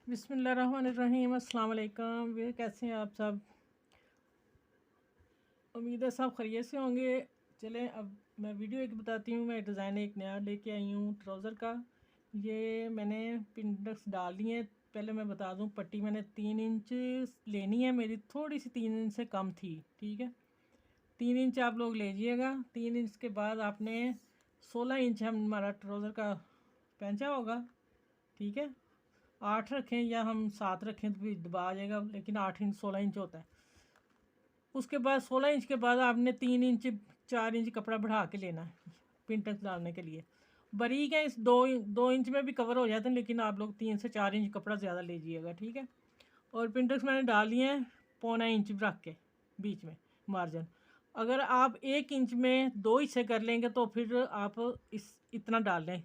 बिस्मिल्लाहिर्रहमानिर्रहीम। अस्सलाम वालेकुम। वे कैसे हैं आप सब? उम्मीद है सब खैरियत से होंगे। चलें अब मैं वीडियो एक बताती हूँ। मैं डिज़ाइन एक नया लेके आई हूँ ट्राउज़र का। ये मैंने पिंडक्स डाल दी है। पहले मैं बता दूँ, पट्टी मैंने 3 इंच लेनी है। मेरी थोड़ी सी 3 इंच से कम थी, ठीक है। 3 इंच आप लोग लीजिएगा। 3 इंच के बाद आपने 16 इंच हमारा ट्राउज़र का पैंचा होगा, ठीक है। 8 रखें या हम 7 रखें तो भी दबा आ जाएगा, लेकिन 8 इंच 16 इंच होता है। उसके बाद 16 इंच के बाद आपने 3 इंच 4 इंच कपड़ा बढ़ा के लेना है पिंटक्स डालने के लिए। बारीक है, इस 2 इंच में भी कवर हो जाते हैं, लेकिन आप लोग 3 से 4 इंच कपड़ा ज़्यादा लीजिएगा, ठीक है। और पिंटक्स मैंने डाल लिए हैं 1.25 इंच रख के बीच में मार्जिन। अगर आप 1 इंच में 2 हिस्से कर लेंगे तो फिर आप इतना डाल लें।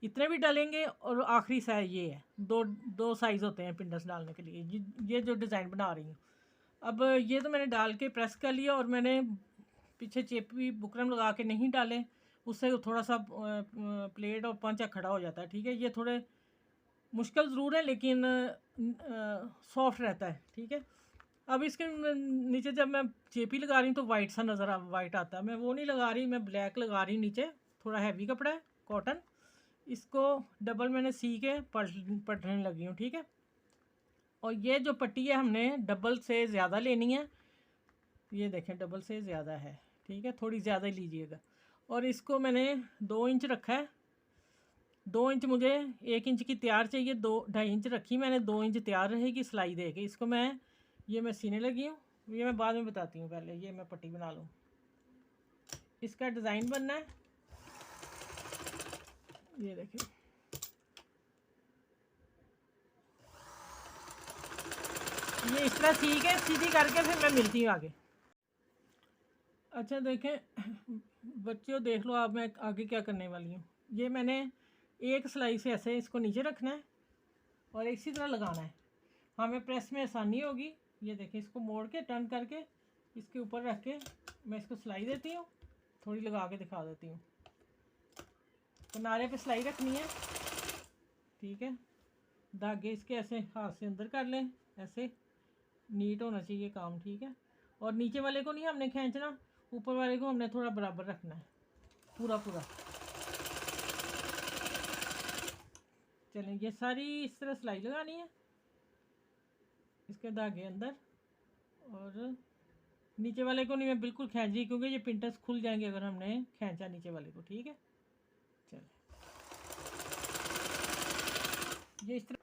इतने भी डालेंगे। और आखिरी साइज़ ये है, दो दो साइज़ होते हैं पिंडस डालने के लिए। ये जो डिज़ाइन बना रही हूँ, अब ये तो मैंने डाल के प्रेस कर लिया। और मैंने पीछे चेपी बुकरम लगा के नहीं डाले, उससे थोड़ा सा प्लेट और पंचा खड़ा हो जाता है, ठीक है। ये थोड़े मुश्किल ज़रूर है, लेकिन सॉफ्ट रहता है, ठीक है। अब इसके नीचे जब मैं चेपी लगा रही हूँ तो वाइट सा वाइट आता है। मैं वो नहीं लगा रही, मैं ब्लैक लगा रही हूँ। नीचे थोड़ा हैवी कपड़ा है, कॉटन। इसको डबल मैंने सी के पलटने लगी हूँ, ठीक है। और ये जो पट्टी है हमने डबल से ज़्यादा लेनी है। ये देखें, डबल से ज़्यादा है, ठीक है। थोड़ी ज़्यादा ही लीजिएगा। और इसको मैंने 2 इंच रखा है। 2 इंच मुझे 1 इंच की तैयार चाहिए। 2-2.5 इंच रखी मैंने, 2 इंच तैयार रहेगी सिलाई दे के। इसको मैं सीने लगी हूँ। ये मैं बाद में बताती हूँ, पहले ये मैं पट्टी बना लूँ। इसका डिज़ाइन बनना है, ये देखिए। ये इस तरह ठीक है, सीधी करके फिर मैं मिलती हूँ आगे। अच्छा देखें बच्चों, देख लो आप मैं आगे क्या करने वाली हूँ। ये मैंने एक सिलाई से ऐसे इसको नीचे रखना है और इसी तरह लगाना है। हमें प्रेस में आसानी होगी। ये देखें, इसको मोड़ के टर्न करके इसके ऊपर रख के मैं इसको सिलाई देती हूँ। थोड़ी लगा के दिखा देती हूँ। किनारे पे सिलाई रखनी है, ठीक है। धागे इसके ऐसे हाथ से अंदर कर लें, ऐसे नीट होना चाहिए काम, ठीक है। और नीचे वाले को नहीं हमने खींचना, ऊपर वाले को हमने थोड़ा बराबर रखना है, पूरा पूरा। चलें, ये सारी इस तरह सिलाई लगानी है, इसके धागे अंदर। और नीचे वाले को नहीं मैं बिल्कुल खींच रही, क्योंकि ये पिंटस खुल जाएंगे अगर हमने खींचा नीचे वाले को, ठीक है। चलें, ये इस तरह।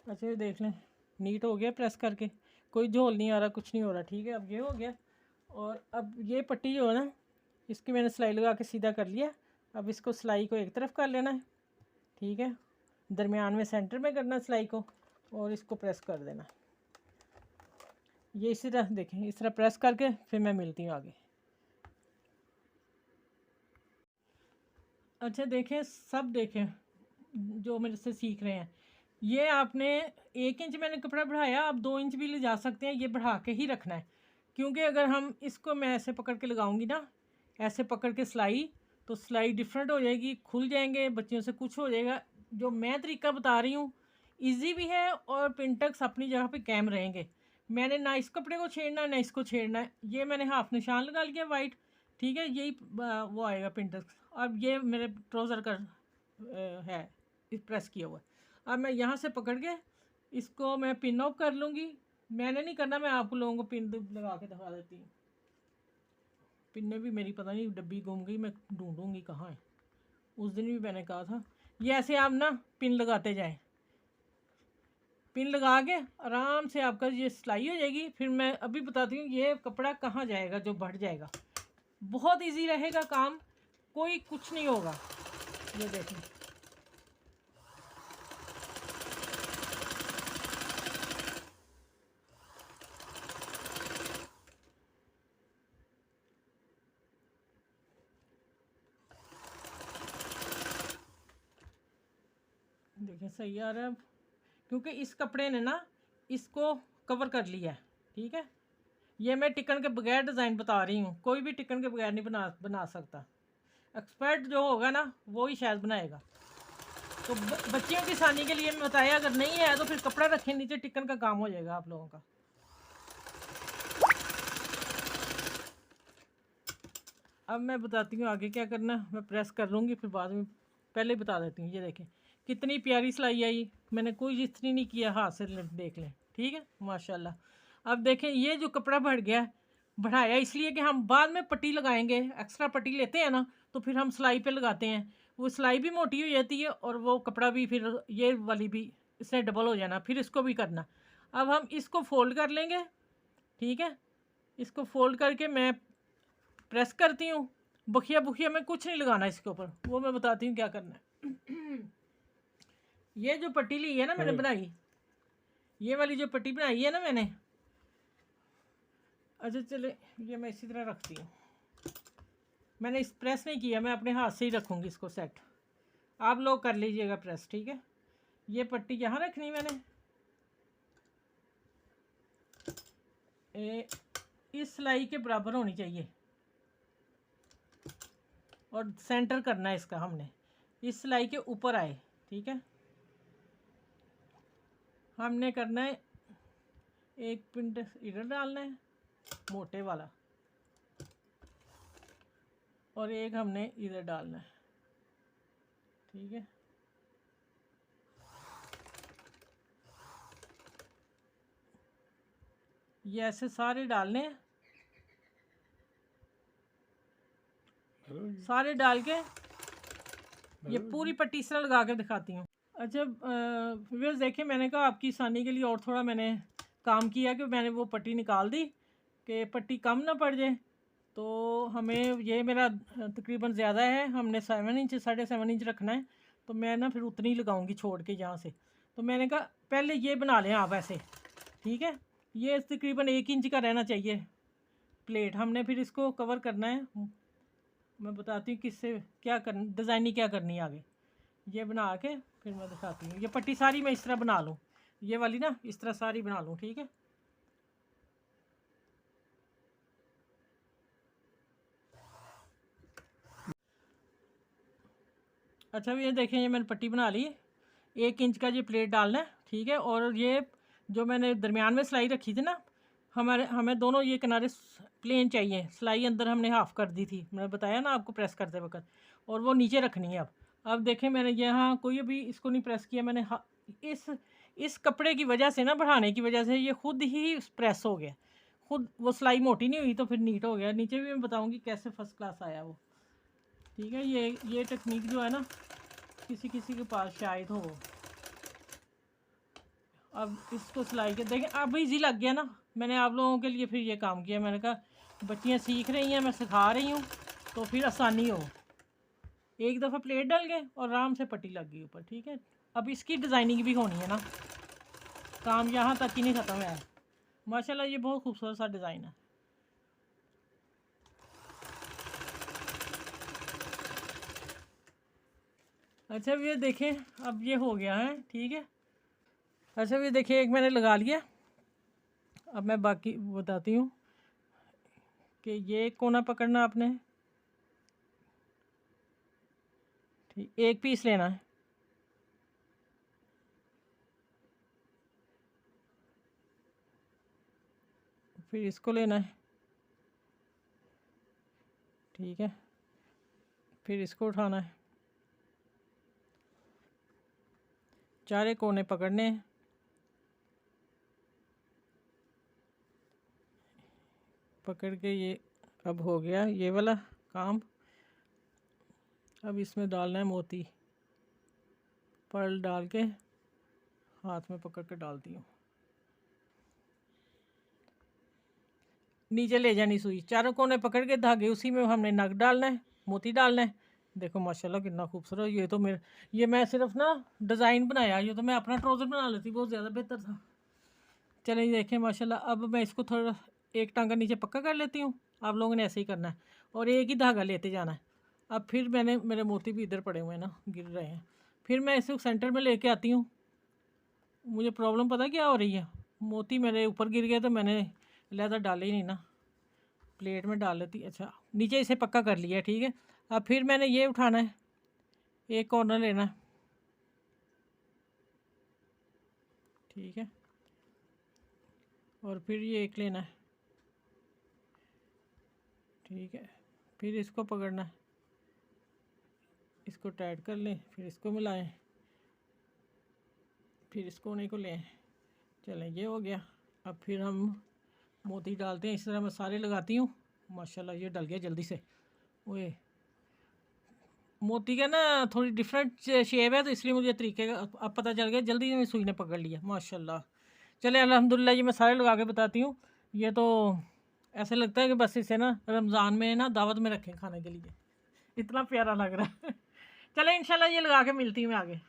अच्छा ये देख लें, नीट हो गया प्रेस करके, कोई झोल नहीं आ रहा, कुछ नहीं हो रहा, ठीक है। अब ये हो गया। और अब ये पट्टी जो है ना, इसकी मैंने सिलाई लगा के सीधा कर लिया। अब इसको सिलाई को एक तरफ कर लेना है, ठीक है। दरमियान में सेंटर में करना सिलाई को, और इसको प्रेस कर देना। ये इसी तरह देखें, इस तरह प्रेस करके फिर मैं मिलती हूँ आगे। अच्छा देखें, सब देखें जो मेरे से सीख रहे हैं। ये आपने 1 इंच मैंने कपड़ा बढ़ाया, आप 2 इंच भी ले जा सकते हैं। ये बढ़ा के ही रखना है, क्योंकि अगर हम इसको मैं ऐसे पकड़ के लगाऊंगी ना, ऐसे पकड़ के सिलाई, तो सिलाई डिफरेंट हो जाएगी, खुल जाएंगे, बच्चियों से कुछ हो जाएगा। जो मैं तरीका बता रही हूँ ईजी भी है, और पिंटक्स अपनी जगह पे कायम रहेंगे। मैंने ना इस कपड़े को छेड़ना है ना इसको छेड़ना है। ये मैंने हाफ निशान लगा लिया वाइट, ठीक है। यही वो आएगा पिंटक्स। अब ये मेरे ट्राउज़र का है, इस प्रेस किया हुआ। अब मैं यहाँ से पकड़ के इसको मैं पिन ऑफ कर लूँगी। मैंने नहीं करना, मैं आप लोगों को पिन लगा के दिखा देती हूँ। पिन भी मेरी पता नहीं डब्बी गुम गई, मैं ढूंढूंगी कहाँ है। उस दिन भी मैंने कहा था। ये ऐसे आप ना पिन लगाते जाएं, पिन लगा के आराम से आपका ये सिलाई हो जाएगी। फिर मैं अभी बताती हूँ ये कपड़ा कहाँ जाएगा जो बढ़ जाएगा। बहुत इजी रहेगा काम, कोई कुछ नहीं होगा। ये देखें, देखें सही आ रहा है अब, क्योंकि इस कपड़े ने ना इसको कवर कर लिया है, ठीक है। ये मैं टिकन के बगैर डिज़ाइन बता रही हूँ, कोई भी टिकन के बगैर नहीं बना सकता। एक्सपर्ट जो होगा ना वो ही शायद बनाएगा। तो बच्चियों की आसानी के लिए मैं बताया, अगर नहीं है तो फिर कपड़ा रखें नीचे, टिकन का काम हो जाएगा आप लोगों का। अब मैं बताती हूँ आगे क्या करना। मैं प्रेस कर लूँगी फिर बाद में, पहले ही बता देती हूँ। ये देखें कितनी प्यारी सिलाई आई, मैंने कोई इस्त्री नहीं किया, हाथ से देख लें, ठीक है माशाल्लाह। अब देखें ये जो कपड़ा बढ़ गया, बढ़ाया इसलिए कि हम बाद में पट्टी लगाएंगे, एक्स्ट्रा पट्टी लेते हैं ना, तो फिर हम सिलाई पे लगाते हैं, वो सिलाई भी मोटी हो जाती है और वो कपड़ा भी फिर ये वाली भी इससे डबल हो जाना, फिर इसको भी करना। अब हम इसको फोल्ड कर लेंगे, ठीक है। इसको फोल्ड करके मैं प्रेस करती हूँ। बखिया बुखिया में कुछ नहीं लगाना इसके ऊपर, वो मैं बताती हूँ क्या करना है। ये जो पट्टी ली है ना मैंने बनाई, ये वाली जो पट्टी बनाई है ना मैंने, अच्छा चले ये मैं इसी तरह रखती हूँ। मैंने इस प्रेस नहीं किया, मैं अपने हाथ से ही रखूँगी इसको सेट। आप लोग कर लीजिएगा प्रेस, ठीक है। ये पट्टी यहाँ रखनी मैंने, इस सिलाई के बराबर होनी चाहिए और सेंटर करना है इसका हमने, इस सिलाई के ऊपर आए, ठीक है। हमने करना है एक पिंड इधर डालना है मोटे वाला, और एक हमने इधर डालना है, ठीक है। ये ऐसे सारे डालने हैं, सारे डाल के ये पूरी पट्टी इस तरह लगा के दिखाती हूँ। अच्छा व्यूअर्स देखें, मैंने कहा आपकी आसानी के लिए और थोड़ा मैंने काम किया कि मैंने वो पट्टी निकाल दी कि पट्टी कम ना पड़ जाए। तो हमें ये मेरा तकरीबन ज़्यादा है, हमने 7 इंच 7.5 इंच रखना है, तो मैं ना फिर उतनी ही लगाऊंगी छोड़ के यहाँ से। तो मैंने कहा पहले ये बना लें आप ऐसे, ठीक है। ये तकरीबन 1 इंच का रहना चाहिए प्लेट। हमने फिर इसको कवर करना है, मैं बताती हूँ किससे क्या करना, डिज़ाइनिंग क्या करनी है आगे। ये बना के फिर मैं दिखाती हूँ। ये पट्टी सारी मैं इस तरह बना लूँ, ये वाली ना इस तरह सारी बना लूँ, ठीक है। अच्छा ये देखें, ये मैंने पट्टी बना ली, 1 इंच का ये प्लेट डालना है, ठीक है। और ये जो मैंने दरमियान में सिलाई रखी थी ना, हमें दोनों ये किनारे प्लेन चाहिए। सिलाई अंदर हमने हाफ़ कर दी थी, मैंने बताया ना आपको प्रेस करते वक्त, और वो नीचे रखनी है। अब देखें मैंने यहाँ कोई भी इसको नहीं प्रेस किया, मैंने इस कपड़े की वजह से ना, बढ़ाने की वजह से ये खुद ही प्रेस हो गया, खुद वो सिलाई मोटी नहीं हुई तो फिर नीट हो गया। नीचे भी मैं बताऊँगी कैसे फर्स्ट क्लास आया वो, ठीक है। ये टेक्निक जो है ना किसी किसी के पास शायद हो। अब इसको सिलाई के देखें, अब इजी लग गया ना, मैंने आप लोगों के लिए फिर ये काम किया। मैंने कहा बच्चियाँ सीख रही हैं, मैं सिखा रही हूँ, तो फिर आसानी हो। एक दफ़ा प्लेट डल गए और आराम से पट्टी लग गई ऊपर, ठीक है। अब इसकी डिज़ाइनिंग भी होनी है ना, काम यहाँ तक ही नहीं ख़त्म है। माशाल्लाह ये बहुत खूबसूरत सा डिज़ाइन है। अच्छा ये देखें, अब ये हो गया है, ठीक है। अच्छा ये देखिए, एक मैंने लगा लिया। अब मैं बाकी बताती हूँ कि ये कोना पकड़ना आपने, ठीक, एक पीस लेना है, फिर इसको लेना है, ठीक है। फिर इसको उठाना है, चारे कोने पकड़ने हैं, पकड़ के ये अब हो गया ये वाला काम। अब इसमें डालना है मोती, पर्ल डाल के हाथ में पकड़ के डालती हूँ, नीचे ले जानी सुई, चारों कोने पकड़ के धागे उसी में हमने नग डालना है, मोती डालना है। देखो माशाल्लाह कितना खूबसूरत। ये तो ये मैं सिर्फ ना डिज़ाइन बनाया, ये तो मैं अपना ट्राउज़र बना लेती, बहुत ज़्यादा बेहतर था। चलिए ये देखें माशाल्लाह। अब मैं इसको थोड़ा एक टांगा नीचे पक्का कर लेती हूँ, आप लोगों ने ऐसे ही करना है और एक ही धागा लेते जाना है। अब फिर मेरे मोती भी इधर पड़े हुए हैं ना, गिर रहे हैं। फिर मैं इसे सेंटर में लेके आती हूँ। मुझे प्रॉब्लम पता क्या हो रही है, मोती मेरे ऊपर गिर गया तो मैंने लहदा डाले ही नहीं ना, प्लेट में डाल लेती। अच्छा, नीचे इसे पक्का कर लिया, ठीक है। अब फिर मैंने ये उठाना है, एक कॉर्नर लेना है, ठीक है, और फिर ये एक लेना है, ठीक है। फिर इसको पकड़ना है, इसको टाइट कर लें, फिर इसको मिलाएं, फिर इस कोने को लें। चलें, ये हो गया। अब फिर हम मोती डालते हैं, इस तरह मैं सारे लगाती हूँ। माशाल्लाह ये डल गया जल्दी से। ओए, मोती का ना थोड़ी डिफरेंट शेप है, तो इसलिए मुझे तरीके का अब पता चल गया, जल्दी में सुई ने पकड़ लिया माशाल्लाह। चले अल्हम्दुलिल्लाह, ये मैं सारे लगा के बताती हूँ। ये तो ऐसे लगता है कि बस इसे ना रमज़ान में ना दावत में रखें खाने के लिए, इतना प्यारा लग रहा है। चले इंशाल्लाह ये लगा के मिलती हूँ मैं आगे।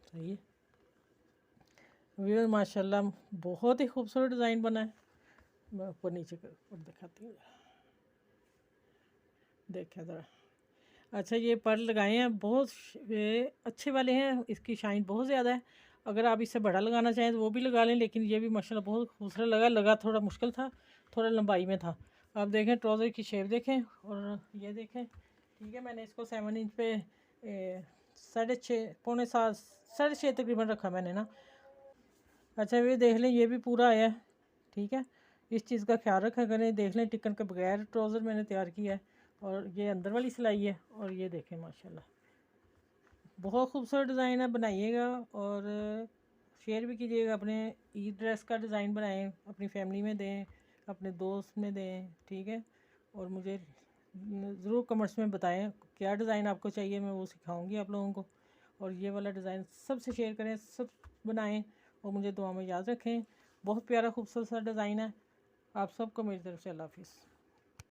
सही है व्यूअर, माशाल्लाह बहुत ही खूबसूरत डिज़ाइन बना है। मैं ऊपर नीचे कर ऊपर दिखाती हूँ, देखा ज़रा। अच्छा, ये पर्ल लगाए हैं, बहुत ये अच्छे वाले हैं, इसकी शाइन बहुत ज़्यादा है। अगर आप इससे बड़ा लगाना चाहें तो वो भी लगा लें, लेकिन ये भी माशाल्लाह बहुत खूबसूरत लगा थोड़ा मुश्किल था, थोड़ा लंबाई में था। आप देखें ट्राउज़र की शेप देखें, और ये देखें, ठीक है। मैंने इसको 7 इंच पे 6.5 पौने 7 6.5 तकरीबन रखा मैंने ना। अच्छा, ये देख लें, ये भी पूरा आया है, ठीक है। इस चीज़ का ख्याल रखा करें, देख लें टिकन के बगैर ट्राउज़र मैंने तैयार किया है। और ये अंदर वाली सिलाई है, और ये देखें माशाल्लाह बहुत खूबसूरत डिज़ाइन है, बनाइएगा और शेयर भी कीजिएगा। अपने ईद ड्रेस का डिज़ाइन बनाएं, अपनी फैमिली में दें, अपने दोस्त में दें, ठीक है। और मुझे ज़रूर कमेंट्स में बताएं क्या डिज़ाइन आपको चाहिए, मैं वो सिखाऊंगी आप लोगों को। और ये वाला डिज़ाइन सबसे शेयर करें, सब बनाएं, और मुझे दुआ में याद रखें। बहुत प्यारा खूबसूरत सा डिज़ाइन है। आप सबको मेरी तरफ से अल्लाह हाफिज़।